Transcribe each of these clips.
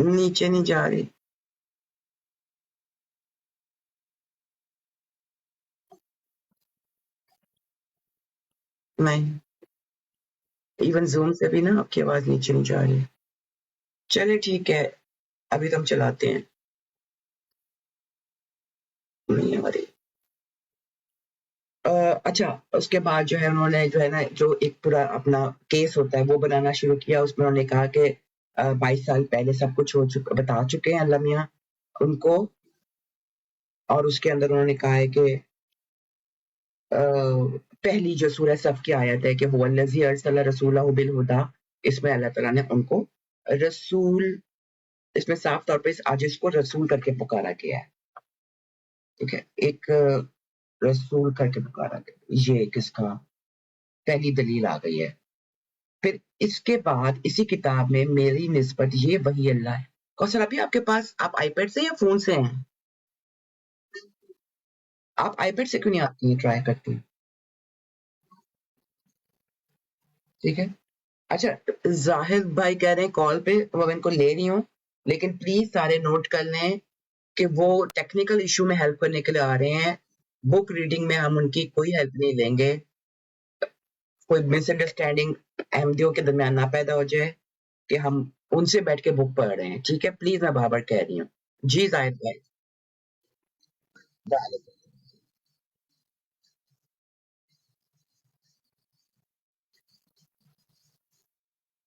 نیچے نہیں جا رہی. نہیں ایون زوم سے بھی نا آپ کی آواز نیچے نہیں جا رہی. چلے ٹھیک ہے ابھی تو ہم چلاتے ہیں. نہیں ہماری اچھا اس کے بعد جو ہے انہوں نے جو ہے نا جو ایک پورا اپنا کیس ہوتا ہے وہ بنانا شروع کیا. اس میں انہوں نے کہا کہ 22 سال پہلے سب کچھ ہو چکا بتا چکے ہیں اللہ میاں ان کو. اور اس کے اندر انہوں نے کہا ہے کہ پہلی جو سورہ صف کی آیت ہے کہ هو الذی ارسل رسولہ بالہدی، اس میں اللہ تعالیٰ نے ان کو رسول، اس میں صاف طور پہ آج اس کو رسول کر کے پکارا گیا ہے. ٹھیک ہے ایک رسول کر کے پکارا گیا. یہ کس کا پہلی دلیل آ گئی ہے. پھر اس کے بعد اسی کتاب میں میری نسبت یہ وحی اللہ ہے. کوثر ابھی آپ کے پاس آپ آئی پیڈ سے یا فون سے ہیں؟ آپ آئی پیڈ سے کیوں نہیں آتی ہیں ٹرائی کرتی ہیں؟ ٹھیک ہے اچھا زاہد بھائی کہہ رہے ہیں کال پہ وہ ان کو لے رہی ہوں لیکن پلیز سارے نوٹ کر لیں کہ وہ ٹیکنیکل ایشو میں ہیلپ کرنے کے لیے آ رہے ہیں. بک ریڈنگ میں ہم ان کی کوئی ہیلپ نہیں لیں گے. کوئی مس انڈرسٹینڈنگ احمدیوں کے درمیان نہ پیدا ہو جائے کہ ہم ان سے بیٹھ کے بک پڑھ رہے ہیں. ٹھیک ہے پلیز میں بابر کہہ رہی ہوں. جی زاہد بھائی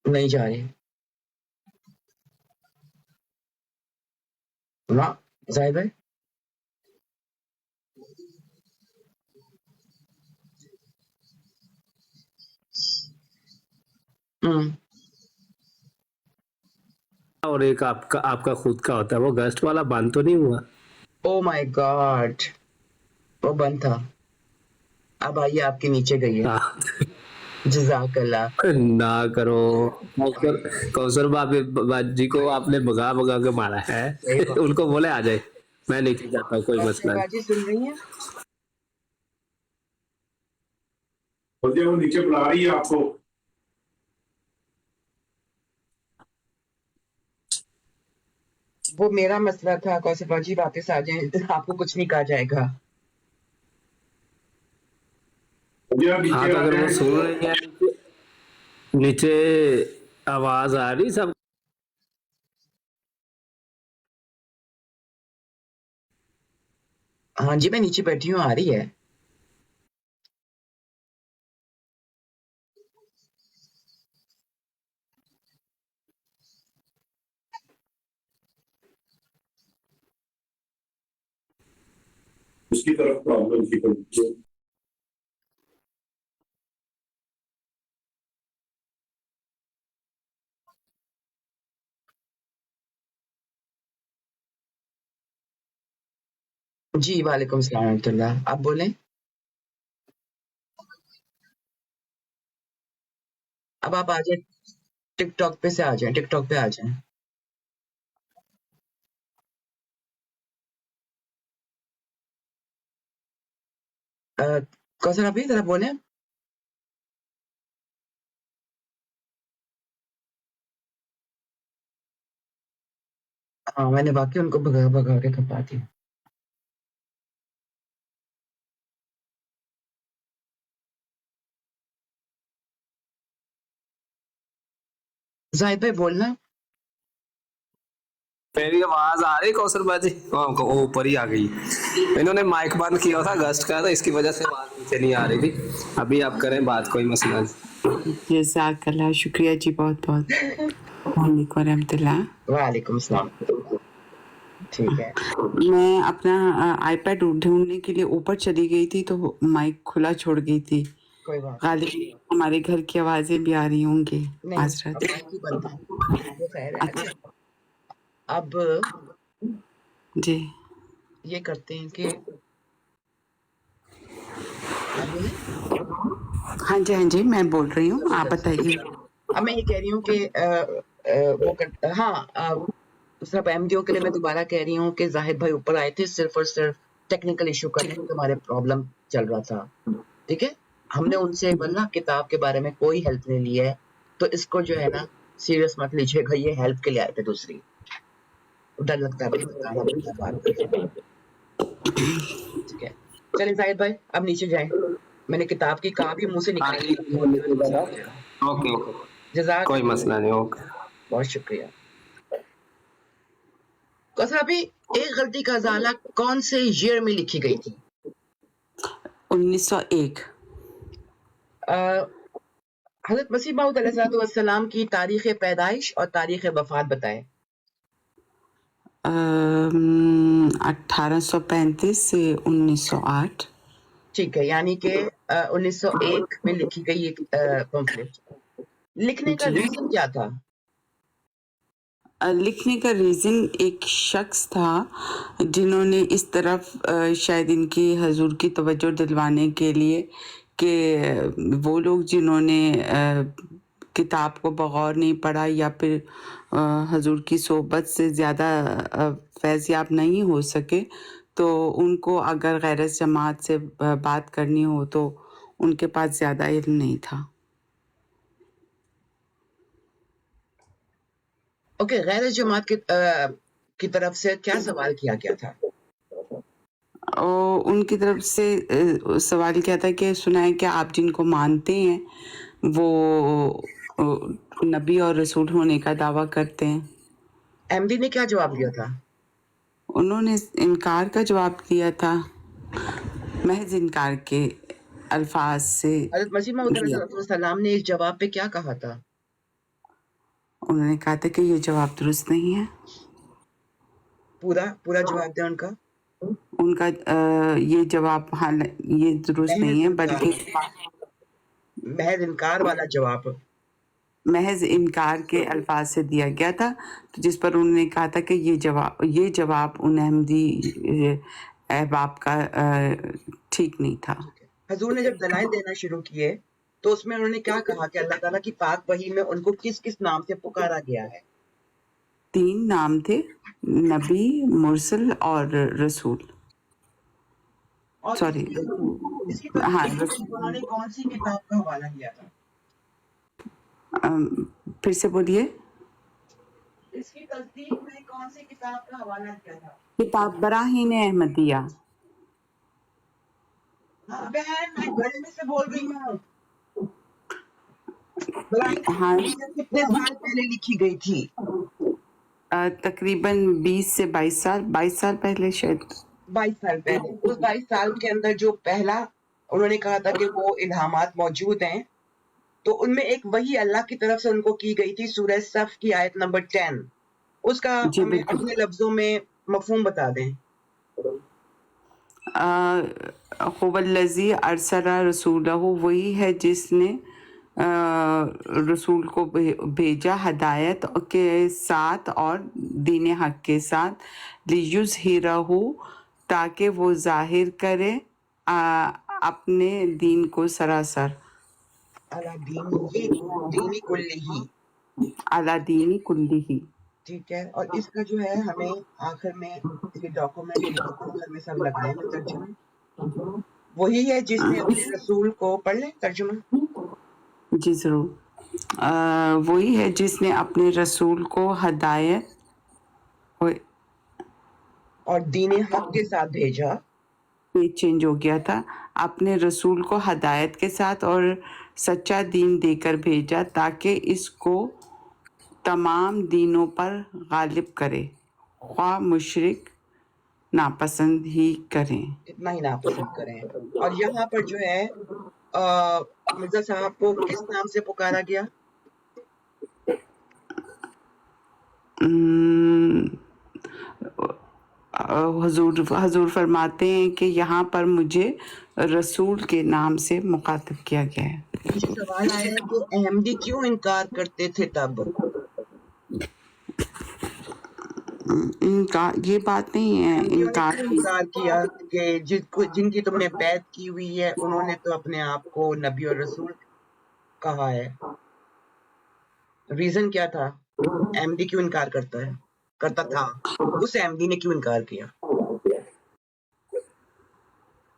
نہیں جا رہی نا زاہد بھائی. اور ایک آپ کا خود کا ہوتا ہے، وہ گسٹ والا بند تو نہیں ہوا؟ او مائی گاڈ وہ بند تھا. اب آئیے آپ کے نیچے گئی ہے. جزاک اللہ. نہ کرو کوثر جی کو آپ نے بگا بگا کے مارا ہے. ان کو بولے آ جائے میں نیچے جاتا ہوں کوئی مسئلہ نہیں. باجی سن رہی ہیں وہ نیچے بلا رہی ہے آپ کو. وہ میرا مسئلہ تھا کوثر باجی واپس آ جائیں آپ کو کچھ نہیں کہا جائے گا. ہاں تو اگر وہ سن رہی ہیں نیچے آواز آ رہی سب. ہاں جی میں نیچے بیٹھی ہوں آ رہی ہے. اس کی طرف پرابلم تھی. جی وعلیکم السلام ورحمۃ اللہ. آپ بولیں. اب آپ آ جائیں ٹک ٹاک پہ سے آ جائیں ٹک ٹاک پہ آ جائیں. کوثر آپ ذرا بولیں. ہاں میں نے واقعی ان کو بھگا بھگا کے کھپا دی. زاہد بھائی بولنا. میری آواز آ رہی کوثر باجی؟ وہ اوپر ہی آ گئی. انہوں نے مائک بند کیا تھا گسٹ کا، تو اس کی وجہ سے آواز نیچے نہیں آ رہی تھی. ابھی آپ کریں بات کوئی مسئلہ نہیں. جزاک اللہ شکریہ جی بہت بہت. السلام علیکم ورحمۃ اللہ. وعلیکم السلام. ٹھیک ہے میں اپنا آئی پیڈ ڈھونڈنے کے لیے اوپر چلی گئی تھی تو مائک کھلا چھوڑ گئی تھی. کوئی بات غالباً ہمارے گھر کی آوازیں بھی آ رہی ہوں گی. نہیں معذرت. اب مائک ہی بند ہے وہ خیر ہے. اچھا اب جی یہ کرتے ہیں کہ آپ بولیں. ہاں جی میں بول رہی ہوں آپ بتائیے. اب میں یہ کہہ رہی ہوں کہ وہ ہاں سب احمدیوں کے لیے میں دوبارہ کہہ رہی ہوں کہ زاہد بھائی اوپر آئے تھے صرف اور صرف ٹیکنیکل ایشو کا ہمارے پرابلم چل رہا تھا. ٹھیک ہے ہم نے ان سے واللہ کتاب کے بارے میں کوئی ہیلپ نہیں لی ہے تو اس کو جو ہے نا سیریس مت لیجیے گا. یہ ہیلپ کے لیے آئے تھے دوسری. ڈر لگتا ہے بھائی بتانا پڑتا ہے بات کرنا. ٹھیک ہے چلیں زاہد بھائی اب نیچے جائیں. میں نے کتاب کی کاپی منہ سے ہاں نکال ٹھیک لی. ہے اوکے اوکے جزاک کوئی مسئلہ نہیں اوکے. بہت شکریہ. کوثر ابھی ایک غلطی کا ازالہ کون سے ایئر میں لکھی گئی تھی؟ 1901. حضرت مسیح موعود علیہ السلام کی تاریخ پیدائش اور تاریخ وفات بتائیں. 1835 سے 1908. ٹھیک ہے یعنی کہ 1901 میں لکھی گئی ایک پمفلٹ. لکھنے کا جی ریزن کیا تھا؟ لکھنے کا ریزن ایک شخص تھا جنہوں نے اس طرف شاید ان کی حضور کی توجہ دلوانے کے لیے کہ وہ لوگ جنہوں نے کتاب کو بغور نہیں پڑھا یا پھر حضور کی صحبت سے زیادہ فیض یاب نہیں ہو سکے تو ان کو اگر غیر جماعت سے بات کرنی ہو تو ان کے پاس زیادہ علم نہیں تھا. اوکے غیر جماعت کی طرف سے کیا سوال کیا گیا تھا؟ اور ان کی طرف سے سوال کیا تھا کہ سنا ہے کہ آپ جن کو مانتے ہیں وہ نبی اور رسول ہونے کا دعویٰ کرتے ہیں. احمدی نے کیا جواب دیا تھا؟ انہوں نے انکار کا جواب دیا تھا محض انکار کے الفاظ سے حضرت مسیح موعود دیا. علیہ السلام نے اس جواب پہ کیا کہا تھا؟ انہوں نے کہا تھا کہ یہ جواب درست نہیں ہے. پورا جواب دیں ان کا. ان کا یہ جواب یہ درست نہیں ہے بلکہ محض انکار والا جواب. محض انکار کے الفاظ سے دیا گیا تھا جس پر انہوں نے کہا تھا کہ یہ جواب ان احمدی احباب کا ٹھیک نہیں تھا. حضور نے جب دلائل دینا شروع کیے تو اس میں انہوں نے کیا کہا کہ اللہ تعالیٰ کی پاک وحی میں ان کو کس کس نام سے پکارا گیا ہے؟ 3 نام تھے نبی مرسل اور رسول. اور سوری اس کی ہاں تصدیق میں انہوں نے کون سی کتاب کا حوالہ دیا تھا؟ پھر سے بولیے. اس کی تصدیق میں کون سی کتاب کا حوالہ دیا تھا؟ کتاب براہین احمدیہ. ہاں بہن میں گھر میں سے بول رہی ہوں. براہین ہاں احمدیہ کتنے سال پہلے لکھی گئی تھی؟ تقریباً 20 سے 22 سال پہلے شاید. 22 سال پہلے. اس 22 سال کے اندر جو پہلا انہوں نے کہا تھا کہ وہ الہامات موجود ہیں تو ان میں ایک وحی اللہ کی طرف سے ان کو کی گئی تھی سورہ صف کی آیت نمبر 10. اس کا جی ہمیں بالکل. اپنے لفظوں میں مفہوم بتا دیں. هو الذی ارسل رسولہ وہی ہے جس نے رسول کو بھیجا ہدایت کے ساتھ اور دین حق کے ساتھ لیظہرہ تاکہ وہ ظاہر کرے اپنے دین کو سراسر اللہ دینی کلہی. علی دین کلہ. ٹھیک ہے اور اس کا جو ہے ہمیں آخر میں یہ ڈاکومنٹ آخر میں سب لگائیں میں ترجمہ. وہی ہے جس نے اپنے رسول کو پڑھ لیں ترجمہ. جی ضرور. وہی ہے جس نے اپنے رسول کو ہدایت اور دین حق کے ساتھ بھیجا. پیج چینج ہو گیا تھا. اپنے رسول کو ہدایت کے ساتھ اور سچا دین دے کر بھیجا تاکہ اس کو تمام دینوں پر غالب کرے خواہ مشرک ناپسند ہی کریں. اتنا ہی ناپسند کریں. اور یہاں پر جو ہے مرزا صاحب کو کس نام سے پکارا گیا؟ حضور فرماتے ہیں کہ یہاں پر مجھے رسول کے نام سے مخاطب کیا گیا ہے. مجھے سوال آیا ہے کہ احمدی کیوں انکار کرتے تھے تب؟ یہ بات نہیں ہے احمدیوں نے کیوں انکار کیا کہ جن کی تم نے بیعت کی ہوئی ہے انہوں نے تو اپنے آپ کو نبی اور رسول کہا ہے. ریزن کیا تھا؟ احمدی کیوں انکار کرتا تھا؟ اس احمدی نے کیوں انکار کیا؟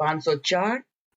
504।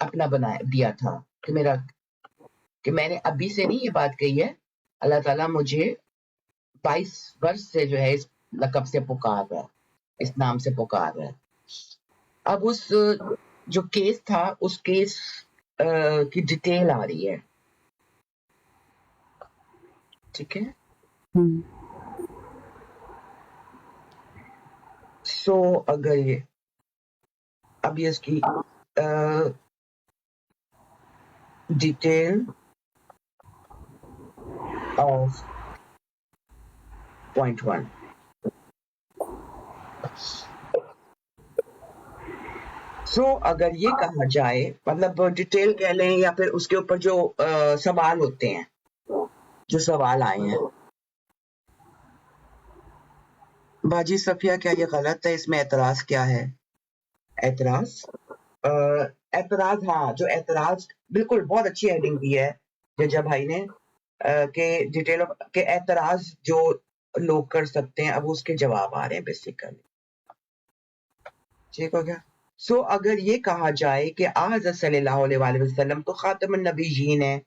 اپنا بنا دیا تھا کہ میرا کہ میں نے ابھی سے نہیں یہ بات کہی ہے، اللہ تعالیٰ مجھے 22 برس سے جو ہے اس لقب سے پکار رہا ہے، اس نام سے پکار رہا ہے۔ اب اس جو کیس تھا اس کیس کی ڈیٹیل آ رہی ہے، ٹھیک ہے۔ ہم، سو اگر یہ اب یہ اس کی ڈیٹیل آف پوائنٹ 1، سو اگر یہ کہا جائے مطلب ڈیٹیل کہہ لیں یا پھر اس کے اوپر جو سوال ہوتے ہیں، جو سوال آئے ہیں، باجی صفیہ کیا یہ غلط ہے؟ اس میں اعتراض کیا ہے؟ اعتراض اعتراض ہاں، جو اعتراض بالکل بہت اچھی ہیڈنگ دی ہے ججا بھائی نے کہ ڈیٹیل کہ اعتراض جو لوگ کر سکتے ہیں، اب اس کے جواب آ رہے ہیں بیسیکلی، ٹھیک ہو گیا۔ سو اگر یہ کہا جائے کہ حضرت صلی اللہ علیہ وآلہ وسلم تو خاتم النبیین ہے،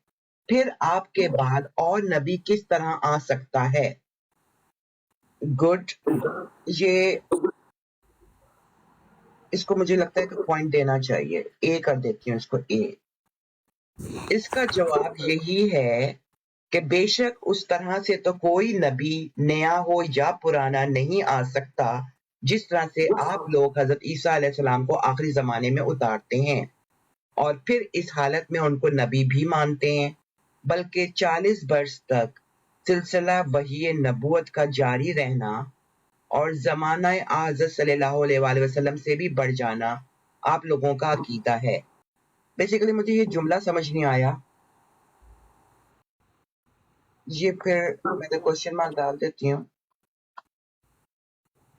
پھر آپ کے بعد اور نبی کس طرح آ سکتا ہے؟ گڈ، یہ اس کو مجھے لگتا ہے کہ پوائنٹ دینا چاہیے، اے کر دیتی ہوں اس کو اے۔ اس کا جواب یہی ہے کہ بے شک اس طرح سے تو کوئی نبی نیا ہو یا پرانا نہیں آ سکتا جس طرح سے آپ لوگ حضرت عیسیٰ علیہ السلام کو آخری زمانے میں اتارتے ہیں اور پھر اس حالت میں ان کو نبی بھی مانتے ہیں، بلکہ 40 برس تک سلسلہ وحی نبوت کا جاری رہنا اور زمانہ حضرت صلی اللہ علیہ وآلہ وسلم سے بھی بڑھ جانا آپ لوگوں کا عقیدہ ہے۔ بیسیکلی مجھے یہ جملہ سمجھ نہیں آیا، یہ پھر میں نے کوشچن مارک ڈال دیتی ہوں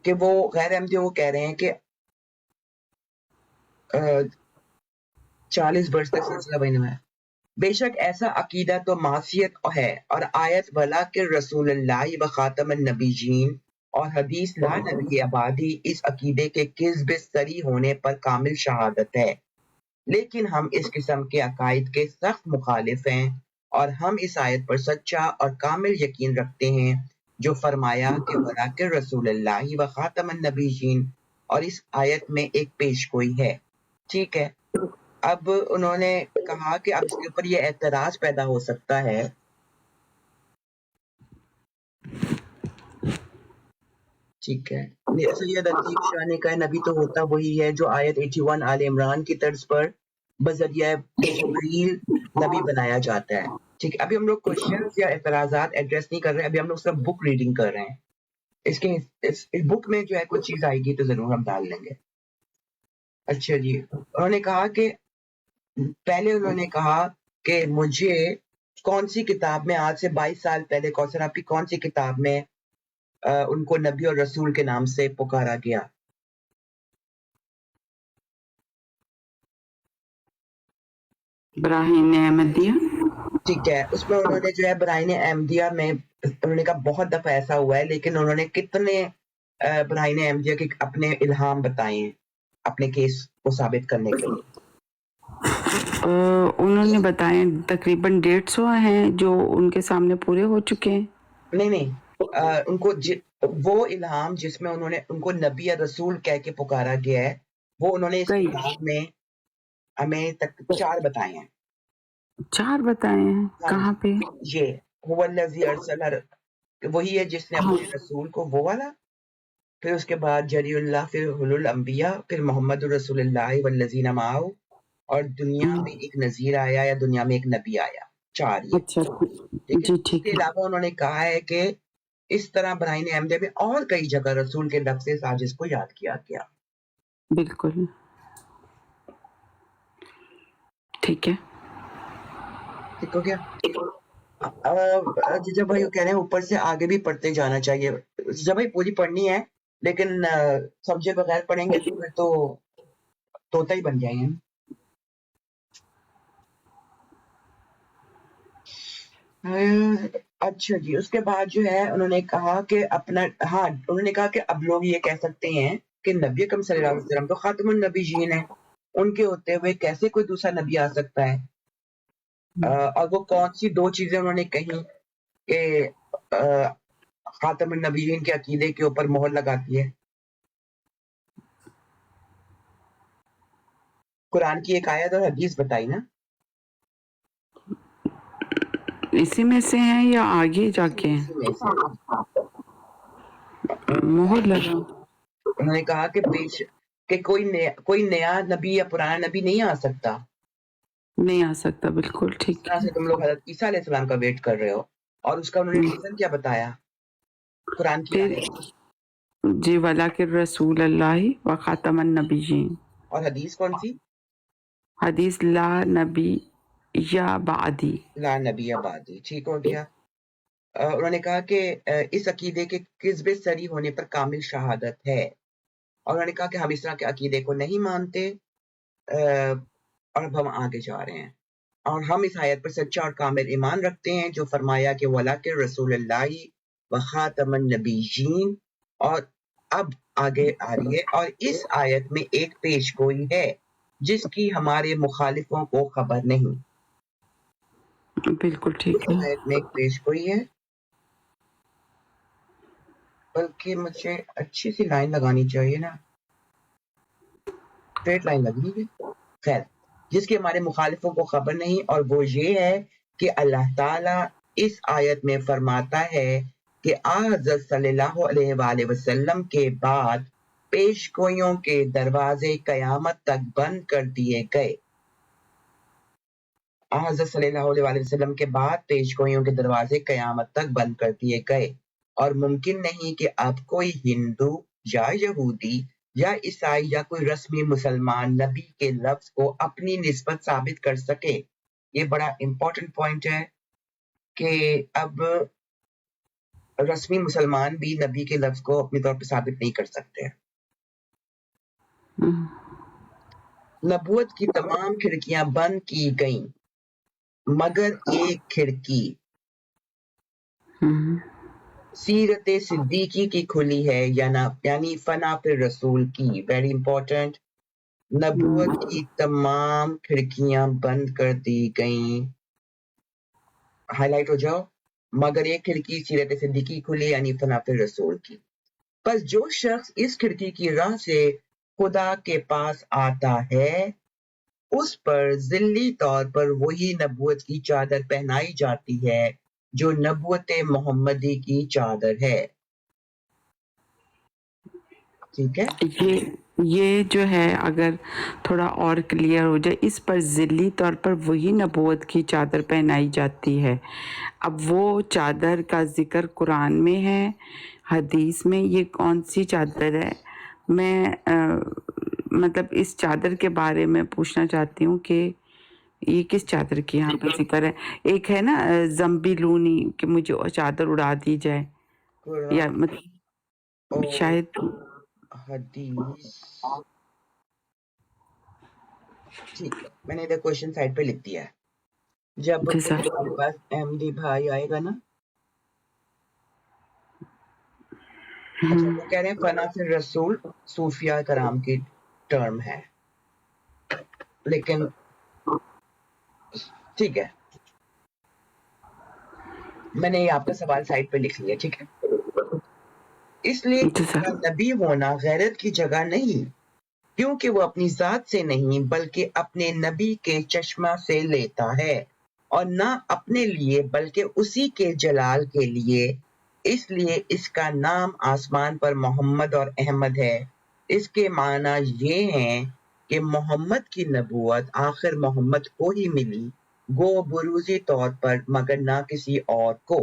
کہ وہ غیر احمدی وہ کہہ رہے ہیں کہ 40 برس تک سلسلہ بین میں بے شک ایسا عقیدہ تو معصیت ہے، اور آیت بلا کہ رسول اللہ و خاتم النبیین اور حدیث لا نبی آبادی اس عقیدے کے کذب سری ہونے پر کامل شہادت ہے، لیکن ہم اس قسم کے عقائد کے سخت مخالف ہیں اور ہم اس آیت پر سچا اور کامل یقین رکھتے ہیں جو فرمایا کہ ولاکن رسول اللہ و خاتم النبیین، اور اس آیت میں ایک پیش گوئی ہے، ٹھیک ہے۔ اب انہوں نے کہا کہ اب اس کے اوپر یہ اعتراض پیدا ہو سکتا ہے ٹھیک ہے۔ سید عتیق شاہ نے کہا نبی تو ہوتا وہی ہے جو آیت 81 آل عمران کی طرز پر بذریعہ جبریل نبی بنایا جاتا ہے، ٹھیک ہے۔ ابھی ہم لوگ کوشچنز یا اعتراضات ایڈریس نہیں کر رہے، ابھی ہم لوگ صرف بک ریڈنگ کر رہے ہیں۔ اس کے اس بک میں جو ہے کچھ چیز آئے گی تو ضرور ہم ڈال لیں گے۔ اچھا جی، انہوں نے کہا کہ پہلے انہوں نے کہا کہ مجھے کون سی کتاب میں آج سے 22 سال پہلے کوثر آپ کی کون سی کتاب میں ان کو نبی اور رسول کے نام سے پکارا گیا؟ براہین احمدیہ۔ ٹھیک ہے، اس میں انہوں نے جو ہے براہین احمدیہ میں انہوں نے کہا بہت دفعہ ایسا ہوا ہے، لیکن انہوں نے کتنے براہین احمدیہ کے اپنے الہام بتائے ہیں اپنے کیس کو ثابت کرنے کے لیے؟ انہوں نے بتائے تقریباً 150 ہیں جو ان کے سامنے پورے ہو چکے ہیں۔ نہیں ان کو وہ الہام جس میں انہوں نے ان کو نبی یا رسول کہہ کے پکارا گیا ہے، وہ انہوں نے اس کئی کتاب میں ہمیں 4 بتائے ہیں۔ 4 بتائے ہیں، ہاں کہاں پہ؟ یہ هو الذی ارسل، وہی ہے جس نے اپنے رسول کو، وہ والا، پھر اس کے بعد جری اللہ، پھر حل الانبیاء، پھر محمد رسول اللہ والذین معہ، اور دنیا میں ایک نذیر آیا یا دنیا میں ایک نبی آیا، 4 یہ، اچھا ٹھیک ہے۔ جی اس ٹھیک کے ہے، علاوہ انہوں نے کہا ہے کہ اس طرح براہین احمدیہ میں اور کئی جگہ رسول کے لفظ ساجز کو یاد کیا گیا، بالکل ٹھیک ہے۔ ٹھیک ہو گیا۔ جب بھائی کہہ رہے ہیں اوپر سے آگے بھی پڑھتے جانا چاہیے، جب بھائی پوری پڑھنی ہے لیکن سمجھے بغیر پڑھیں گے تو پھر تو طوطا ہی بن جائیں گے۔ اچھا جی، اس کے بعد جو ہے انہوں نے کہا کہ اپنا، ہاں انہوں نے کہا کہ اب لوگ یہ کہہ سکتے ہیں کہ نبی اکرم صلی اللہ علیہ وسلم تو خاتم النبیین ہے، ان کے ہوتے ہوئے کیسے کوئی دوسرا نبی آ سکتا ہے؟ اور وہ کون سی 2 چیزیں انہوں نے کہیں کہ خاتم النبیین کے عقیدے کے اوپر مہر لگاتی ہے؟ قرآن کی ایک آیت اور حدیث بتائی نا. اسی میں سے ہیں یا آگے جا کے اسی میں سے مہر لگا؟ انہوں نے کہا کہ کوئی نیا نبی یا پرانا نبی نہیں آ سکتا. نہیں آ سکتا، بالکل اس ٹھیک طرح ہے. سے تم لوگ حضرت عیسیٰ علیہ السلام کا ویٹ کر رہے ہو، اور اس کا انہوں نے ریزن کیا بتایا؟ قرآن کی پھر آیت جی وَلَٰكِن رسول اللہ و خاتم النبیین، اور حدیث کون سی؟ حدیث لا نبی یا بعدی. لا نبی بعدی. ٹھیک ہو گیا. انہوں نے کہا کہ اس عقیدے کے کذب سری ہونے پر کامل شہادت ہے، اور انہوں نے کہا کہ ہم اس طرح کے عقیدے کو نہیں مانتے، اور اب ہم آگے جا رہے ہیں، اور ہم اس آیت پر سچا اور کامل ایمان رکھتے ہیں جو فرمایا کہ وَلَٰكِن رسول اللہ و خاتم النبیین. اور اب آگے آ رہی ہے، اور اس آیت میں ایک پیش گوئی ہے جس کی ہمارے مخالفوں کو خبر نہیں. بالکل ٹھیک ہے. آیت میں ایک پیش گوئی ہے، بلکہ مجھے اچھی سی لائن لگانی چاہیے نا، اسٹریٹ لائن لگنی ہے. خیر، جس کی ہمارے مخالفوں کو خبر نہیں، اور وہ یہ ہے کہ اللہ تعالیٰ اس آیت میں فرماتا ہے کہ حضرت صلی اللہ علیہ وآلہ وسلم کے بعد پیش گوئیوں کے دروازے قیامت تک بند کر دیے گئے. حضرت صلی اللہ علیہ وآلہ وسلم کے بعد پیش گوئیوں کے دروازے قیامت تک بند کر دیے گئے، اور ممکن نہیں کہ اب کوئی ہندو یا یہودی یا عیسائی یا کوئی رسمی مسلمان نبی کے لفظ کو اپنی نسبت ثابت کر سکے. یہ بڑا امپورٹنٹ پوائنٹ ہے کہ اب رسمی مسلمان بھی نبی کے لفظ کو اپنے طور پہ ثابت نہیں کر سکتے. نبوت کی تمام کھڑکیاں بند کی گئیں مگر ایک کھڑکی سیرت صدیقی کی کھلی ہے، یعنی فنا پھر رسول کی. Very important. نبوت کی تمام کھڑکیاں بند کر دی گئیں، ہائی لائٹ ہو جاؤ، مگر ایک کھڑکی سیرت صدیقی کھلی یعنی فنا پھر رسول کی. پس جو شخص اس کھڑکی کی راہ سے خدا کے پاس آتا ہے اس پر ذلی طور پر وہی نبوت کی چادر پہنائی جاتی ہے جو نبوت محمدی کی چادر ہے. ٹھیک ہے، یہ جو ہے اگر تھوڑا اور کلیئر ہو جائے، اس پر ذلی طور پر وہی نبوت کی چادر پہنائی جاتی ہے. اب وہ چادر کا ذکر قرآن میں ہے، حدیث میں. یہ کون سی چادر ہے؟ میں مطلب اس چادر کے بارے میں پوچھنا چاہتی ہوں کہ یہ کس چادر کی یہاں پہ ذکر ہے؟ ایک ہے نا زمبی لونی کہ مجھے چادر اڑا دی جائے، یا مطلب شاید حدیث. ٹھیک ہے، میں نے ادھر کوشچن سائٹ پہ لکھ دیا ہے. جب تمہارے پاس احمدی بھائی آئے گا نا، اچھا وہ کہہ رہے ہیں فنا فی رسول صوفیہ کرام کی ٹرم ہے، لیکن ٹھیک ہے، میں نے آپ کا سوال سائٹ پہ لکھ لیا. ٹھیک ہے، اس لیے اس کا نبی ہونا غیرت کی جگہ نہیں، کیونکہ وہ اپنی ذات سے نہیں بلکہ اپنے نبی کے چشمہ سے لیتا ہے، اور نہ اپنے لیے بلکہ اسی کے جلال کے لیے. اس لیے اس کا نام آسمان پر محمد اور احمد ہے. اس کے معنی یہ ہیں کہ محمد کی نبوت آخر محمد کو ہی ملی، گو بروزی طور پر، مگر نہ کسی اور کو.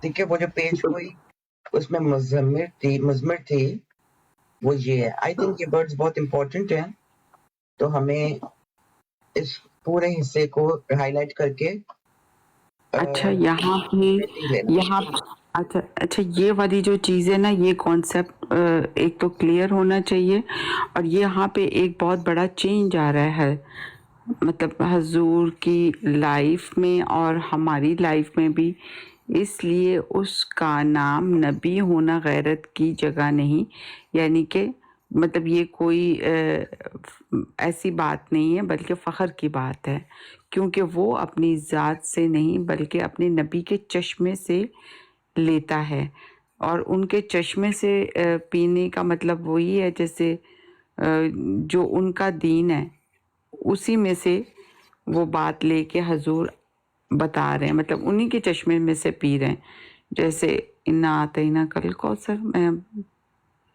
ٹھیک ہے، وہ جو پیج ہوئی اس میں مزمر تھی وہ یہ ہے. آئی تھنک یہ ورڈز بہت امپورٹنٹ ہیں، تو ہمیں اس پورے حصے کو ہائی لائٹ کر کے اچھا اچھا یہ والی جو چیز ہے نا، یہ کانسیپٹ ایک تو کلیئر ہونا چاہیے. اور یہاں پہ ایک بہت بڑا چینج آ رہا ہے، مطلب حضور کی لائف میں اور ہماری لائف میں بھی اس لیے اس کا نام نبی ہونا غیرت کی جگہ نہیں، یعنی کہ مطلب یہ کوئی ایسی بات نہیں ہے بلکہ فخر کی بات ہے، کیونکہ وہ اپنی ذات سے نہیں بلکہ اپنے نبی کے چشمے سے لیتا ہے، اور ان کے چشمے سے پینے کا مطلب وہی ہے جیسے جو ان کا دین ہے اسی میں سے وہ بات لے کے حضور بتا رہے ہیں، مطلب انہی کے چشمے میں سے پی رہے ہیں، جیسے انا آتینا کل کوثر میں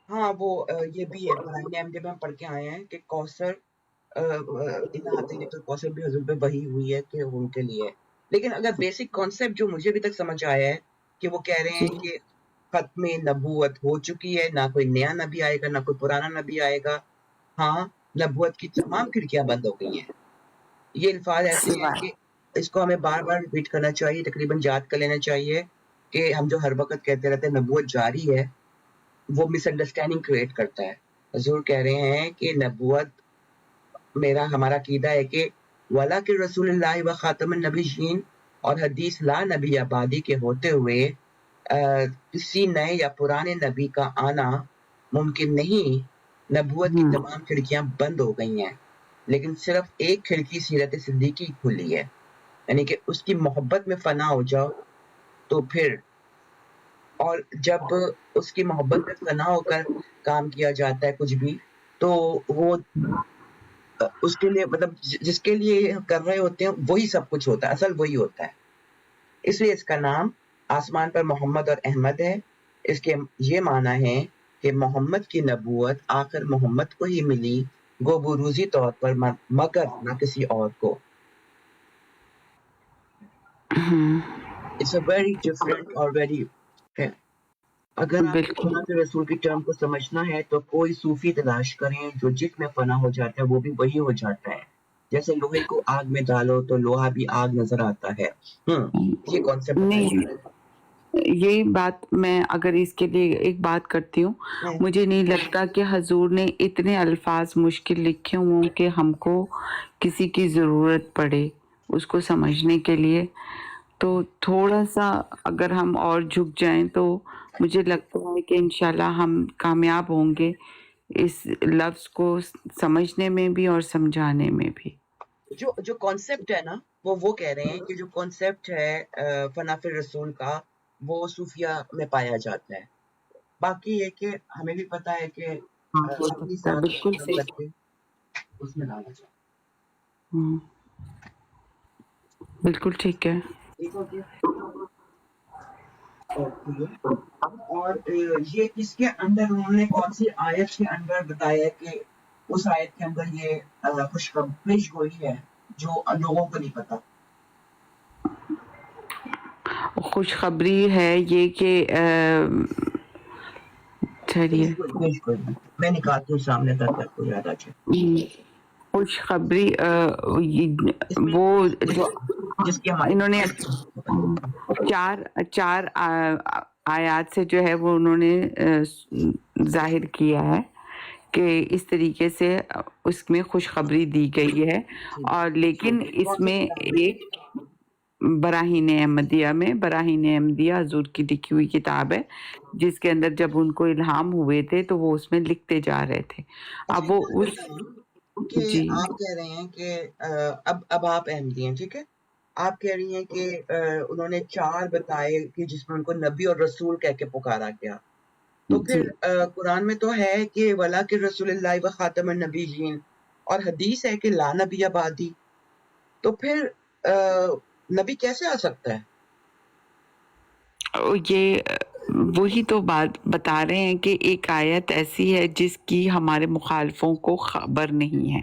ہاں وہ یہ بھی ہے قرآن احمد میں ہم پڑھ کے آئے ہیں کہ کوثر کوثر بھی حضور پہ وحی ہوئی ہے کہ ان کے لیے، لیکن اگر بیسک کانسیپٹ جو مجھے ابھی تک سمجھ آیا ہے کہ وہ کہہ رہے ہیں کہ ختم نبوت ہو چکی ہے، نہ کوئی نیا نبی آئے گا نہ کوئی پرانا نبی آئے گا، ہاں نبوت کی تمام کھڑکیاں بند ہو گئی ہیں. یہ الفاظ ایسے ہیں کہ اس کو ہمیں بار بار ریپیٹ کرنا چاہیے، تقریباً یاد کر لینا چاہیے کہ ہم جو ہر وقت کہتے رہتے ہیں نبوت جاری ہے، وہ مس انڈرسٹینڈنگ کریٹ کرتا ہے. حضور کہہ رہے ہیں کہ نبوت ہمارا عقیدہ ہے کہ ولا کہ رسول اللہ و خاتم النبیین اور حدیث لا نبی آبادی کے ہوتے ہوئے کسی نئے یا پرانے نبی کا آنا ممکن نہیں. نبوت کی تمام کھڑکیاں بند ہو گئی ہیں، لیکن صرف ایک کھڑکی سیرت صدیقی کھلی ہے، یعنی کہ اس کی محبت میں فنا ہو جاؤ تو پھر، اور جب اس کی محبت میں فنا ہو کر کام کیا جاتا ہے کچھ بھی تو وہ اس کے لیے مطلب جس کے لیے کر رہے ہوتے ہیں وہی سب کچھ ہوتا ہے، اصل وہی ہوتا ہے. اس لیے اس کا نام آسمان پر محمد اور احمد ہے. اس کے یہ معنی ہے کہ محمد کی نبوت آخر محمد کو ہی ملی، گو بروزی طور پر مگر نہ کسی اور کو. It's a very different اور very اگر آپ کو سنت رسول کی ٹرم کو سمجھنا ہے تو کوئی صوفی تلاش کریں جو جس میں فنا ہو جاتا ہے وہ بھی وہی ہو جاتا ہے. جیسے لوہے کو آگ میں ڈالو تو لوہا بھی آگ نظر آتا ہے. یہ کانسیپٹ نہیں، یہی بات میں اگر اس کے لیے ایک بات کرتی ہوں، مجھے نہیں لگتا کہ حضور نے اتنے الفاظ مشکل لکھے ہوں کہ ہم کو کسی کی ضرورت پڑے اس کو سمجھنے کے لیے. تو تھوڑا سا اگر ہم اور جھک جائیں تو مجھے لگتا ہے کہ انشاءاللہ ہم کامیاب ہوں گے اس لفظ کو سمجھنے میں بھی اور سمجھانے میں بھی. جو کانسیپٹ ہے نا وہ کہہ رہے ہیں کہ جو کانسیپٹ ہے فنا فی رسول کا وہ صوفیہ میں پایا جاتا ہے. باقی یہ کہ ہمیں بھی پتا ہے کہ بالکل صحیح، اس میں لانا چاہیے. بالکل ٹھیک ہے. اور یہ کس کے اندر انہوں نے کون سی آیت کے اندر بتایا کہ اس آیت کے اندر یہ خوشخبری ہوئی ہے جو لوگوں کو نہیں پتا؟ خوشخبری ہے یہ کہ میں نکالتی ہوں سامنے تک آپ کو یاد آ جائے. خوشخبری وہ جو جس کے انہوں نے چار آیات سے جو ہے وہ انہوں نے ظاہر کیا ہے کہ اس طریقے سے اس میں خوشخبری دی گئی ہے. اور لیکن اس میں ایک براہین احمدیہ حضور کی لکھی ہوئی کتاب ہے جس کے اندر جب ان کو الہام ہوئے تھے تو وہ اس میں لکھتے جا رہے تھے. اب وہ اس جی آپ کہہ رہے ہیں کہ اب آپ احمدی ہیں، ٹھیک ہے، آپ کہہ رہی ہیں کہ انہوں نے 4 بتائے کہ جس میں ان کو نبی اور رسول کہہ کے پکارا گیا. تو پھر قرآن میں تو ہے کہ ولا کہ رسول اللہ و خاتم النبیین اور حدیث ہے کہ لا نبی آبادی. تو پھر نبی کیسے آ سکتا ہے؟ یہ وہی تو بات بتا رہے ہیں کہ ایک آیت ایسی ہے جس کی ہمارے مخالفوں کو خبر نہیں ہے.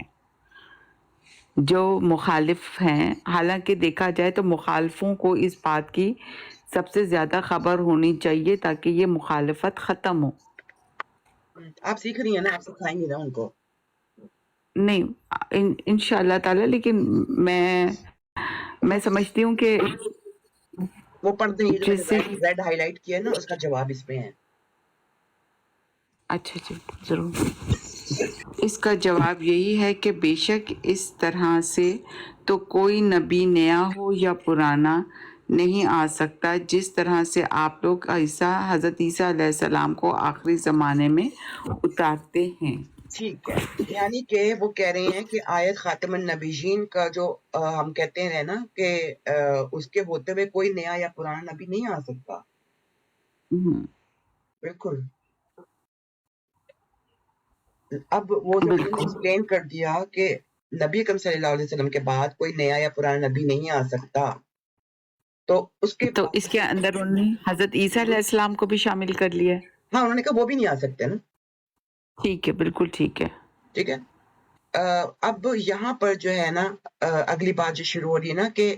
جو مخالف ہیں، حالانکہ دیکھا جائے تو مخالفوں کو اس بات کی سب سے زیادہ خبر ہونی چاہیے تاکہ یہ مخالفت ختم ہو. آپ سیکھ رہی ہیں نا، آپ سکھائیں گی نا ان کو. نہیں انشاءاللہ تعالی، لیکن میں سمجھتی ہوں کہ وہ پڑھتے ہی جو ریڈ ہائی لائٹ کیا ہے نا اس کا جواب اس میں ہے. اچھا جی ضرور. اس کا جواب یہی ہے کہ بے شک اس طرح سے تو کوئی نبی نیا ہو یا پرانا نہیں آ سکتا جس طرح سے آپ لوگ حضرت عیسیٰ علیہ السلام کو آخری زمانے میں اتارتے ہیں. ٹھیک ہے، یعنی کہ وہ کہہ رہے ہیں کہ آیت خاتم النبیین کا جو ہم کہتے ہیں نا کہ اس کے ہوتے ہوئے کوئی نیا یا پرانا نبی نہیں آ سکتا. بالکل. اب وہ جب انہوں نے ایکسپلین کر دیا کہ نبی اکرم صلی اللہ علیہ وسلم کے بعد کوئی نیا یا پرانا نبی نہیں آ سکتا، تو اس کے تو اس کے اندر انہوں نے حضرت عیسیٰ علیہ السلام کو بھی شامل کر لیا. ہاں انہوں نے کہا وہ بھی نہیں آ سکتے نا. ٹھیک ہے، بالکل ٹھیک ہے. ٹھیک ہے. اب یہاں پر جو ہے نا اگلی بات جو شروع ہو رہی ہے نا کہ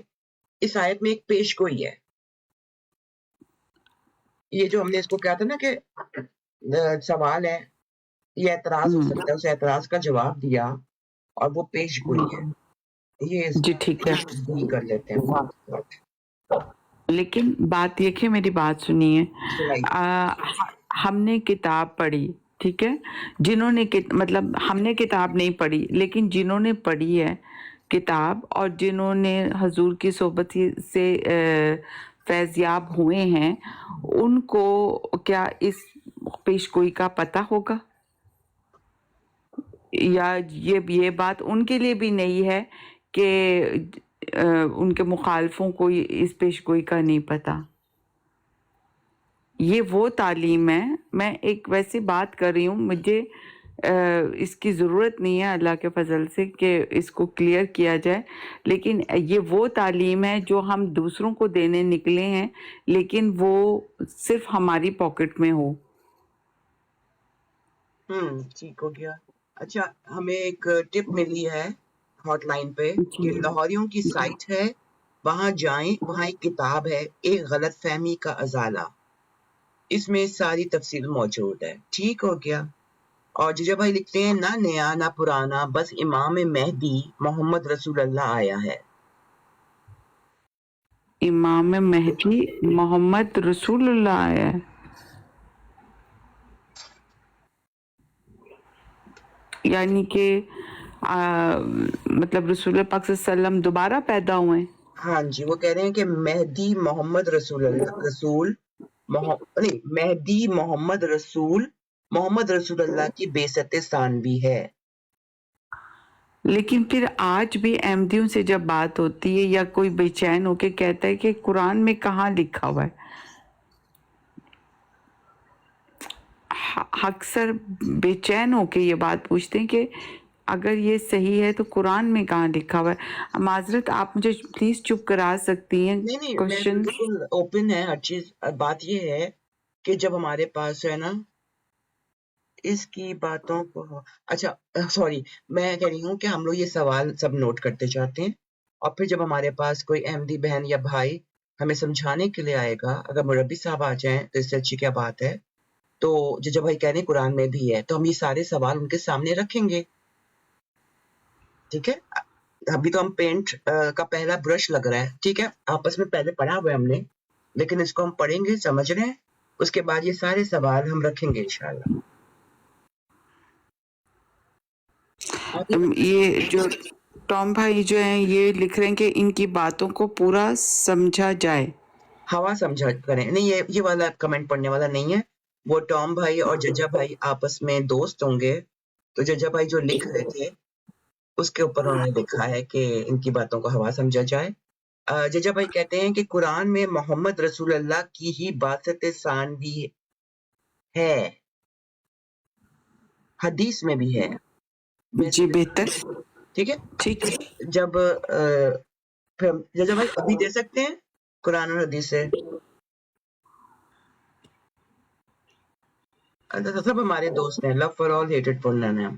اس آیت میں ایک پیش گوئی ہے. یہ جو ہم نے اس کو کہا تھا نا کہ سوال ہے، یہ اعتراض ہو سکتا ہے، اس اعتراض کا جواب دیا اور وہ پیش گوئی ہے. یہ جی ٹھیک ہے. کر لیتے ہیں. لیکن بات یہ کہ میری بات سنیے، ہم نے کتاب پڑھی، ٹھیک ہے، جنہوں نے مطلب ہم نے کتاب نہیں پڑھی لیکن جنہوں نے پڑھی ہے کتاب اور جنہوں نے حضور کی صحبت سے فیضیاب ہوئے ہیں، ان کو کیا اس پیش گوئی کا پتہ ہوگا؟ یا یہ بات ان کے لیے بھی نہیں ہے کہ ان کے مخالفوں کو اس پیش گوئی کا نہیں پتہ؟ یہ وہ تعلیم ہے، میں ایک ویسی بات کر رہی ہوں، مجھے اس کی ضرورت نہیں ہے اللہ کے فضل سے کہ اس کو کلیئر کیا جائے، لیکن یہ وہ تعلیم ہے جو ہم دوسروں کو دینے نکلے ہیں لیکن وہ صرف ہماری پاکٹ میں ہو. ٹھیک ہو گیا. اچھا، ہمیں ایک ٹپ ملی ہے ہاٹ لائن پہ کہ لاہوریوں کی سائٹ ہے، وہاں جائیں، وہاں ایک کتاب ہے ایک غلط فہمی کا ازالہ، اس میں ساری تفصیل موجود ہے. ٹھیک ہو گیا. اور ججا بھائی لکھتے ہیں نہ نیا نہ پرانا، بس امام مہدی محمد رسول اللہ آیا ہے. امام مہدی محمد رسول اللہ آیا ہے، یعنی کہ مطلب رسول پاک صلی اللہ علیہ وسلم دوبارہ پیدا ہوئے ہیں. ہاں جی، وہ کہہ رہے ہیں کہ مہدی محمد مہدی محمد رسول اللہ کی بعثت ثانوی ہے. لیکن پھر آج بھی احمدیوں سے جب بات ہوتی ہے یا کوئی بے چین ہو کے کہتا ہے کہ قرآن میں کہاں لکھا ہوا ہے، اکثر بے چین ہو کے یہ بات پوچھتے ہیں کہ اگر یہ صحیح ہے تو قرآن میں کہاں لکھا ہوا ہے. معذرت، آپ مجھے پلیز چپ کرا سکتی ہیں؟ نہیں کوشچن میں بالکل اوپن ہے ہر چیز. بات یہ ہے کہ جب ہمارے پاس ہے نا اس کی باتوں کو، اچھا سوری، میں کہہ رہی ہوں کہ ہم لوگ یہ سوال سب نوٹ کرتے جاتے ہیں اور پھر جب ہمارے پاس کوئی احمدی بہن یا بھائی ہمیں سمجھانے کے لیے آئے گا، اگر مربی صاحب آ جائیں تو اس سے اچھی کیا بات ہے. تو جب بھائی کہہ رہے ہیں قرآن میں بھی ہے تو ہم یہ سارے سوال ان کے سامنے رکھیں گے. ٹھیک ہے. ابھی تو ہم پینٹ کا پہلا برش لگ رہا ہے، ٹھیک ہے، آپس میں پہلے پڑھا ہوا ہے ہم نے، لیکن اس کو ہم پڑھیں گے، سمجھ رہے ہیں، اس کے بعد یہ سارے سوال ہم رکھیں گے انشاءاللہ. یہ جو ٹام بھائی جو ہیں یہ لکھ رہے ہیں کہ ان کی باتوں کو پورا سمجھا جائے. ہوا سمجھا کریں. نہیں، یہ والا کمنٹ پڑھنے والا نہیں ہے. وہ ٹام بھائی اور ججا بھائی آپس میں دوست ہوں گے، تو ججا بھائی جو لکھ رہے تھے اس کے اوپر انہوں نے لکھا ہے کہ ان کی باتوں کو ہوا سمجھا جائے. ججا بھائی کہتے ہیں کہ قرآن میں محمد رسول اللہ کی ہی بعثت ثانوی ہے، حدیث میں بھی ہے. جی بہتر، ٹھیک ہے. ٹھیک ہے. جب ججا بھائی ابھی دے سکتے ہیں قرآن اور حدیث سے؟ سب ہمارے دوست ہیں، لو فار آل ہیٹڈ فار نن ہیں،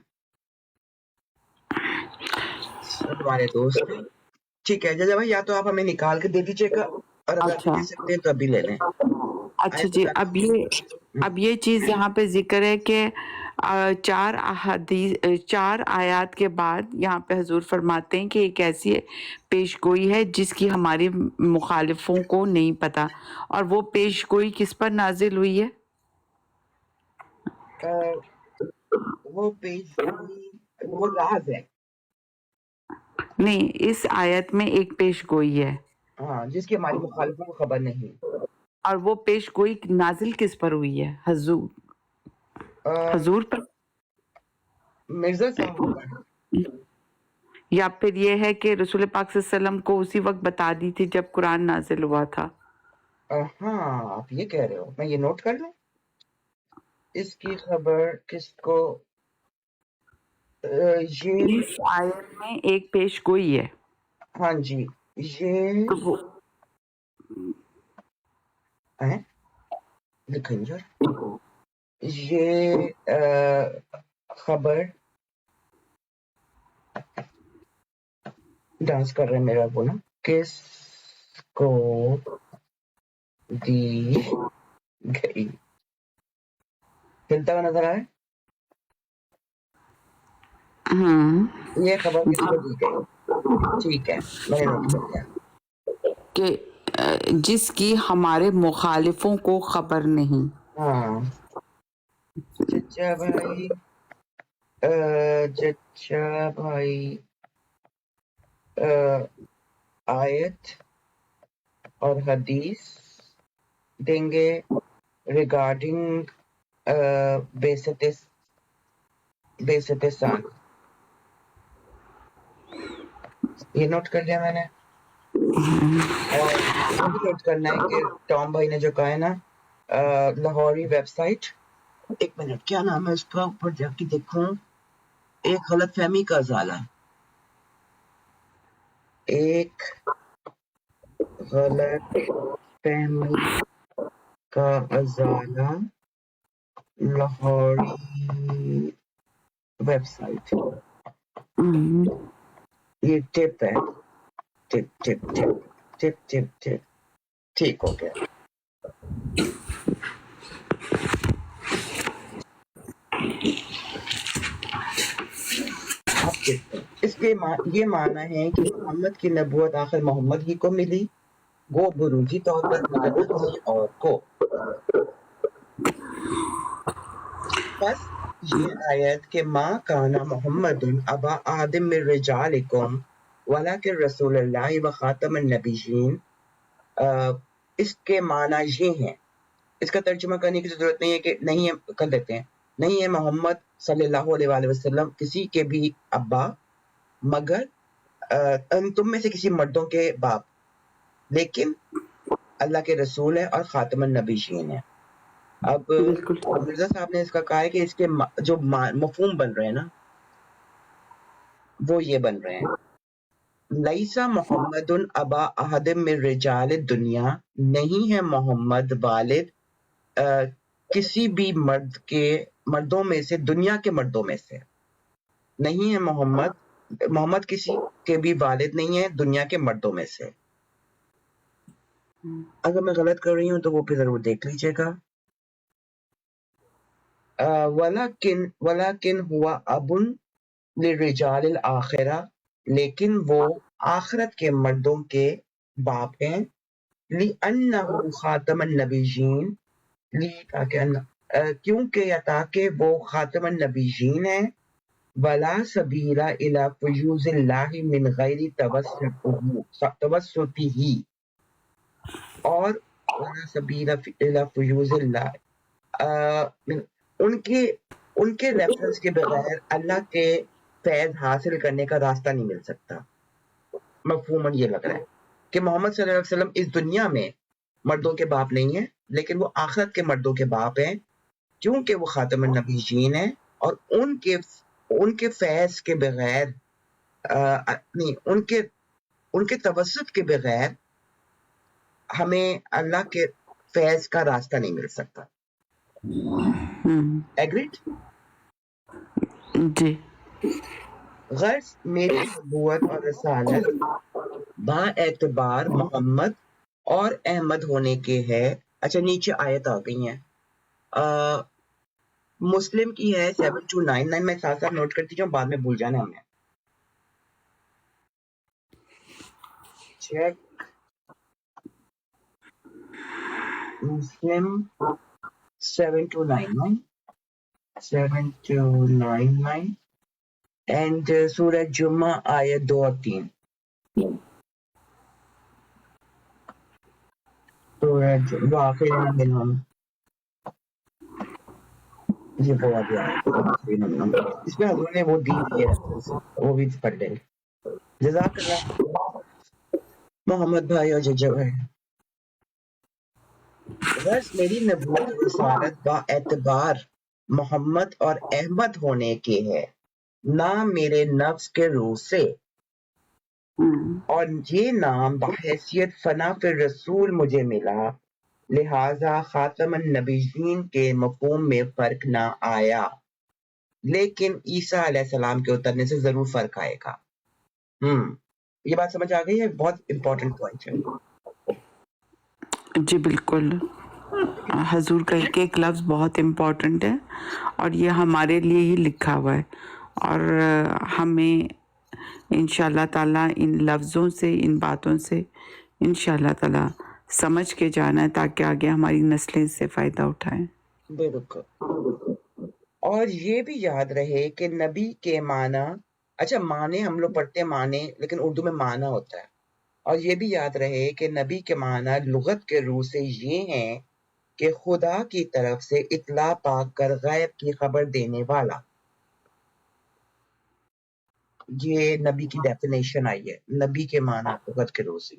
سب ہمارے دوست ہیں. ٹھیک ہے ججا بھائی، یا تو آپ ہمیں نکال کے دے دیجیے گا اور اگر اچھا دے سکتے ہیں تو ابھی لے لیں. اچھا جی، اب یہ چیز یہاں پہ ذکر ہے کہ 4 آیات کے بعد یہاں پہ حضور فرماتے ہیں کہ ایک ایسی پیش گوئی ہے جس کی ہماری مخالفوں کو نہیں پتا، اور وہ پیش گوئی کس پر نازل ہوئی ہے؟ وہ پیش گوئی وہ راز ہے. نہیں، اس آیت میں ایک پیش گوئی ہے. ہاں جس کی ہماری مخالفوں کو خبر نہیں. اور وہ پیش گوئی نازل کس پر ہوئی ہے؟ حضور پر مرزا صاحب پر. یا پھر یہ ہے کہ رسول پاک صلی اللہ علیہ وسلم کو اسی وقت بتا دی تھی جب قرآن نازل ہوا تھا؟ ہاں آپ یہ کہہ رہے ہو, میں یہ نوٹ کر لوں. اس کی خبر کس کو, یہ اس آیت میں ایک پیش گوئی ہے. ہاں جی یہ تو وہ خنجر, یہ خبر ڈانس کر رہے ہیں میرا وہ نا, کس کو دی گئی, ہلتا ہوا نظر آئے. یہ خبر کس کو دی گئی, ٹھیک ہے میں نے نوٹ کر لیا. کہ جس کی ہمارے مخالفوں کو خبر نہیں. ہاں چچا بھائی, چچا بھائی آیت اور حدیث دیں گے ریگارڈنگ بیست سان. یہ نوٹ کر لیا میں نے. اور یہ بھی نوٹ کرنا ہے کہ ٹام بھائی نے جو کہا ہے نا لاہوری ویب سائٹ, ایک منٹ کیا نام ہے اس کا, اوپر جا کے دیکھوں, ایک غلط فہمی کا ازالہ, ایک غلط فہمی کا ازالہ, لاہوری ویب سائٹ. یہ ٹپ ہے, ٹپ ٹپ ٹپ ٹپ ٹپ ٹپ, ٹھیک ہو گیا. آپ دیکھتے ہیں اس کے یہ معنی ہے کہ محمد کی نبوت آخر محمد ہی کو ملی, وہ بروزی طور پر ملا نہ کسی اور کو. بس یہ آیت کہ ما کان محمد ابا آدم من رجالکم ولکن رسول اللہ و خاتم النبیین, اس کے معنی یہ ہیں. اس کا ترجمہ کرنے کی ضرورت نہیں ہے کہ نہیں ہے, کر دیتے ہیں, نہیں ہے محمد صلی اللہ علیہ وآلہ وسلم کسی کے بھی ابا مگر تم میں سے کسی مردوں کے باپ, لیکن اللہ کے رسول ہے اور خاتم النبیین ہے. اب بالکل مرزا صاحب نے اس کا کہا ہے کہ اس کے جو مفہوم بن رہے ہیں نا وہ یہ بن رہے ہیں, لیسا محمد ابا احد من رجال الدنیا, نہیں ہے محمد والد کسی بھی مردوں میں سے, دنیا کے مردوں میں سے. نہیں ہے محمد کسی کے بھی والد نہیں ہے دنیا کے مردوں میں سے. اگر میں غلط کر رہی ہوں تو وہ پھر ضرور دیکھ لیجیے گا. ولیکن ہوا ابن للرجال الآخرہ, لیکن وہ آخرت کے مردوں کے باپ ہیں. لِأَنَّهُ خاتم النبیین, کیونکہ یا تاکہ وہ خاتم النبیین ہیں. ولا سبیل الی فیوض اللہ من غیر توسطہ, اور ولا سبیل الی فیوض اللہ, ان کے ریفرنس کے بغیر اللہ کے فیض حاصل کرنے کا راستہ نہیں مل سکتا. مفہوماً یہ لگ رہا ہے کہ محمد صلی اللہ علیہ وسلم اس دنیا میں مردوں کے باپ نہیں ہیں, لیکن وہ آخرت کے مردوں کے باپ ہیں, کیونکہ وہ خاتم النبیین ہیں, اور ان کے فیض کے بغیر نہیں, ان کے توسط کے بغیر ہمیں اللہ کے فیض کا راستہ نہیں مل سکتا. ایگریڈ جی. غرض میری نبوت اور رسالت با اعتبار محمد اور احمد ہونے کے ہے. اچھا نیچے آیت آ گئی ہیں, مسلم کی ہے 7299, میں ساتھ ساتھ نوٹ کرتی ہوں, بعد میں بھول جانا ہم نے. چیک مسلم 7299 اینڈ سورہ جمعہ آیت 2 اور 3. وآخرنا منهم یہ وہ آ گیا اس میں حضور نے وہ دی ہے وہ بھی پڑھ لیں گے. جزاک اللہ محمد بھائی اور ججا بھائی. غرض میری نبوت و رسالت با اعتبار محمد اور احمد ہونے کے ہے، نہ میرے نفس کے روح سے، اور یہ نام بحیثیت فنا فی رسول مجھے ملا، لہذا خاتم النبیین کے مفہوم میں فرق نہ آیا، لیکن عیسیٰ علیہ السلام کے اترنے سے ضرور فرق آئے گا. یہ بات سمجھ آ گئی ہے؟ بہت امپورٹنٹ پوائنٹ ہے. جی بالکل، حضور کا ایک ایک لفظ بہت امپورٹنٹ ہے اور یہ ہمارے لیے ہی لکھا ہوا ہے، اور ہمیں انشاءاللہ تعالیٰ ان لفظوں سے، ان باتوں سے انشاءاللہ تعالیٰ سمجھ کے جانا ہے تاکہ آگے ہماری نسلیں اس سے فائدہ اٹھائیں. بالکل. اور یہ بھی یاد رہے کہ نبی کے معنی، اچھا معنی ہم لوگ پڑھتے ہیں معنی، لیکن اردو میں معنی ہوتا ہے. اور یہ بھی یاد رہے کہ نبی کے معنی لغت کے روح سے یہ ہیں کہ خدا کی طرف سے اطلاع پا کر غیب کی خبر دینے والا. یہ نبی کی ڈیفینیشن آئی ہے، نبی کے معنی لغت کے روح سے.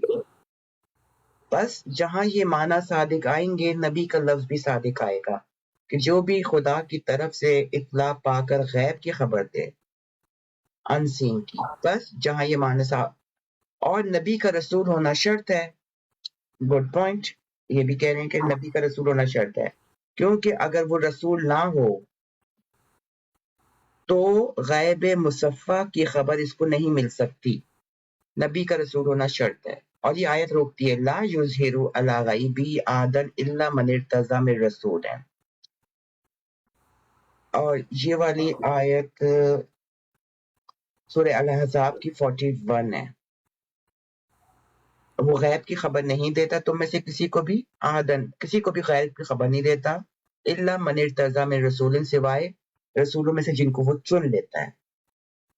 بس جہاں یہ معنی صادق آئیں گے، نبی کا لفظ بھی صادق آئے گا کہ جو بھی خدا کی طرف سے اطلاع پا کر غیب کی خبر دے، انسین کی. بس جہاں یہ معنی اور نبی کا رسول ہونا شرط ہے. Good point. یہ بھی کہہ رہے ہیں کہ نبی کا رسول ہونا شرط ہے، کیونکہ اگر وہ رسول نہ ہو تو غیب مصفہ کی خبر اس کو نہیں مل سکتی. نبی کا رسول ہونا شرط ہے. اور یہ آیت روکتی ہے لا یظہر علی غیبی عادن الا من ارتضی من رسول ہے. اور یہ والی آیت سورہ الاحزاب کی 41 ہے. وہ غیب کی خبر نہیں دیتا تم میں سے کسی کو بھی، عادن کسی کو بھی غیب کی خبر نہیں دیتا، الا من ارتضی من رسول سوائے رسولوں میں سے جن کو وہ چن لیتا ہے.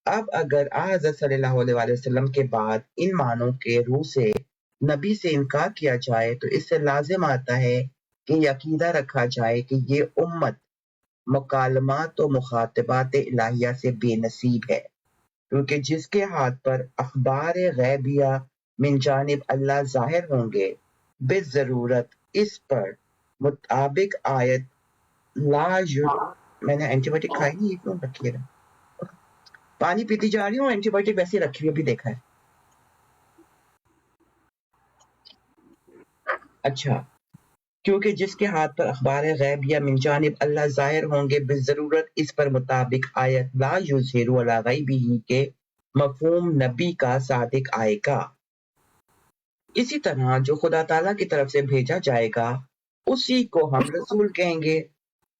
اب اگر حضرت صلی اللہ علیہ وسلم کے بعد ان معنوں کے روح سے نبی سے انکار کیا جائے تو اس سے لازم آتا ہے کہ یہ عقیدہ رکھا جائے کہ یہ امت مکالمات و مخاطبات الہیہ سے بے نصیب ہے، کیونکہ جس کے ہاتھ پر اخبار غیبیہ من جانب اللہ ظاہر ہوں گے، بالضرورت اس پر مطابق آیت میں نے اینٹی بائیوٹک کھائی نہیں، یہ کیوں رکھی ہے؟ پانی پیتی جا رہی ہوں، اینٹی بائیوٹک ویسے رکھی ہوئی بھی دیکھا ہے. اچھا، کیونکہ جس کے ہاتھ پر اخبار غیب یا من جانب اللہ ظاہر ہوں گے، بالضرورت اس پر مطابق آیت لا یظہر علی غیبہ کے مفہوم نبی کا صادق آئے گا. اسی طرح جو خدا تعالیٰ کی طرف سے بھیجا جائے گا اسی کو ہم رسول کہیں گے.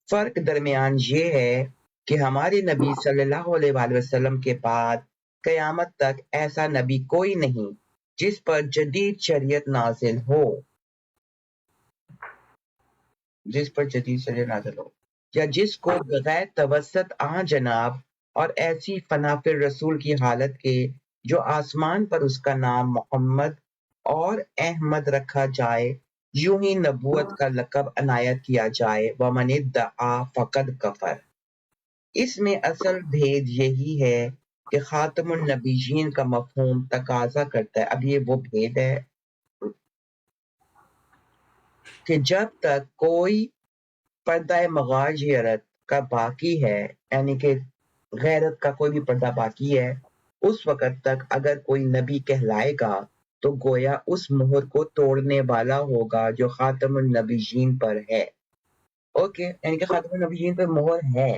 فرق درمیان یہ ہے کہ ہمارے نبی صلی اللہ علیہ وآلہ وسلم کے بعد قیامت تک ایسا نبی کوئی نہیں جس پر جدید شریعت نازل ہو، یا جس کو بغیر توسط جناب اور ایسی فنا فی رسول کی حالت کے جو آسمان پر اس کا نام محمد اور احمد رکھا جائے، یوں ہی نبوت کا لقب عنایت کیا جائے. ومن ادعا فقد کفر. اس میں اصل بھید یہی ہے کہ خاتم النبیین کا مفہوم تقاضا کرتا ہے، اب یہ وہ بھید ہے کہ جب تک کوئی پردہ مغایرت کا باقی ہے، یعنی کہ غیرت کا کوئی بھی پردہ باقی ہے، اس وقت تک اگر کوئی نبی کہلائے گا تو گویا اس مہر کو توڑنے والا ہوگا جو خاتم النبیین پر ہے. اوکے، یعنی کہ خاتم النبیین پر مہر ہے.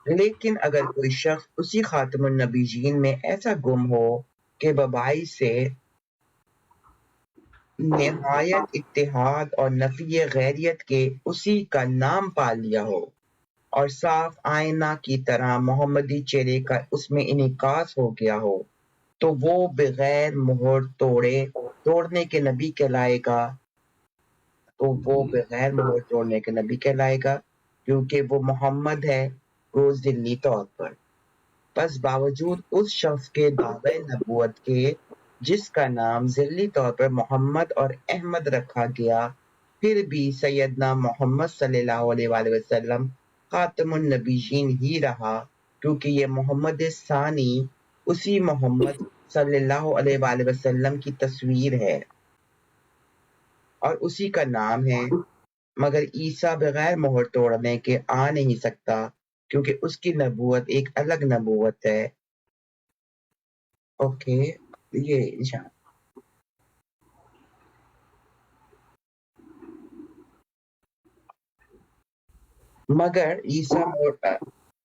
لیکن اگر کوئی شخص اسی خاتم النبیین میں ایسا گم ہو کہ وبائی سے نہایت اتحاد اور نفی غیریت کے اسی کا نام پا لیا ہو اور صاف آئینہ کی طرح محمدی چہرے کا اس میں انعکاس ہو گیا ہو، تو وہ بغیر مہر توڑنے کے نبی کہلائے گا، کیونکہ وہ محمد ہے روز ذلی طور پر. بس باوجود اس شخص کے دعوے نبوت کے جس کا نام ذیلی طور پر محمد اور احمد رکھا گیا، پھر بھی سیدنا محمد صلی اللہ علیہ وآلہ وسلم خاتم النبیین ہی رہا، کیونکہ یہ محمد ثانی اسی محمد صلی اللہ علیہ وآلہ وسلم کی تصویر ہے اور اسی کا نام ہے، مگر عیسیٰ بغیر مہر توڑنے کے آ نہیں سکتا، کیونکہ اس کی نبوت ایک الگ نبوت ہے۔ اوکے، یہ انشاءاللہ مگر عیسیٰ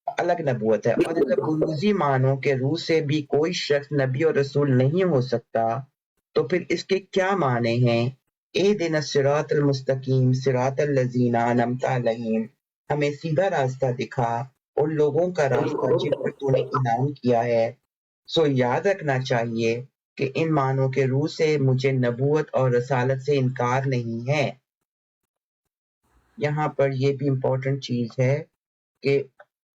الگ نبوت ہے، اور اگر بروزی معنوں کے روح سے بھی کوئی شخص نبی اور رسول نہیں ہو سکتا تو پھر اس کے کیا معنی ہیں؟ اہدنا الصراط المستقیم صراط الذین انعمت علیہم، ہمیں سیدھا راستہ دکھا، ان لوگوں کا راستہ جن پر تو نے انعام کیا ہے۔ سو یاد رکھنا چاہیے کہ ان معنوں کے روح سے مجھے نبوت اور رسالت سے انکار نہیں ہے۔ یہاں پر یہ بھی امپورٹنٹ چیز ہے کہ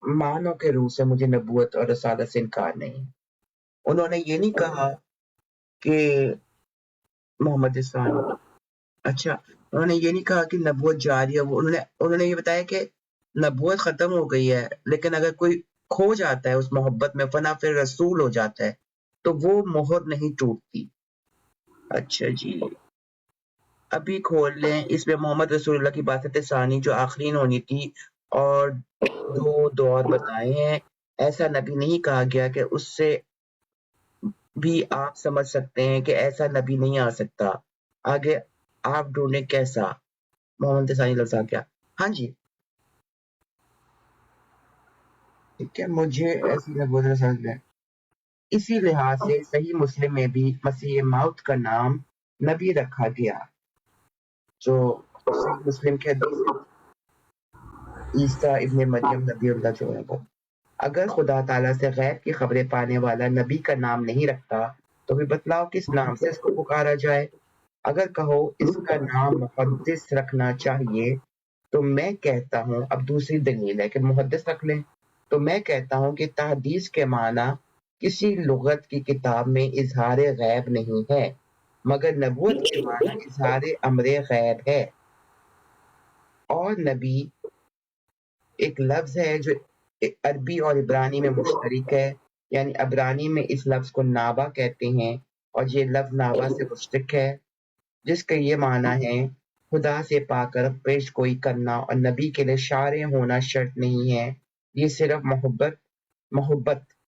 معنوں کے روح سے مجھے نبوت اور رسالت سے انکار نہیں۔ انہوں نے یہ نہیں کہا کہ محمد ثانی، اچھا انہوں نے یہ نہیں کہا کہ نبوت جاری ہے، انہوں نے یہ بتایا کہ نبوت ختم ہو گئی ہے، لیکن اگر کوئی کھو جاتا ہے اس محبت میں فنا پھر رسول ہو جاتا ہے تو وہ مہر نہیں ٹوٹتی۔ اچھا جی، ابھی کھول لیں، اس میں محمد رسول اللہ کی باسط ثانی جو آخرین ہونی تھی اور دو دور بتائے ہیں، ایسا نبی نہیں کہا گیا کہ اس سے بھی آپ سمجھ سکتے ہیں کہ ایسا نبی نہیں آ سکتا۔ آگے آپ ڈھونڈیں کیسا محمد ثانی لفظ آ گیا۔ ہاں جی ٹھیک ہے، مجھے ایسی نبوت رسالت ہے۔ اسی لحاظ سے صحیح مسلم میں بھی مسیح موت کا نام نبی رکھا گیا، جو صحیح مسلم کے حدیث ہے، عیسیٰ ابن مریم نبی اللہ جو ہے وہ۔ اگر خدا تعالیٰ سے غیب کی خبریں پانے والا نبی کا نام نہیں رکھتا تو پھر بتلاؤ کس نام سے اس کو پکارا جائے؟ اگر کہو اس کا نام محدث رکھنا چاہیے تو میں کہتا ہوں، اب دوسری دلیل ہے کہ محدث رکھ لیں، تو میں کہتا ہوں کہ تحدیث کے معنی کسی لغت کی کتاب میں اظہار غیب نہیں ہے، مگر نبوت کے معنی اظہار امر غیب ہے۔ اور نبی ایک لفظ ہے جو عربی اور عبرانی میں مشترک ہے، یعنی عبرانی میں اس لفظ کو نابا کہتے ہیں اور یہ لفظ نابا سے مشتق ہے، جس کا یہ معنی ہے خدا سے پا کر پیش گوئی کرنا، اور نبی کے لیے شارع ہونا شرط نہیں ہے، یہ صرف محبت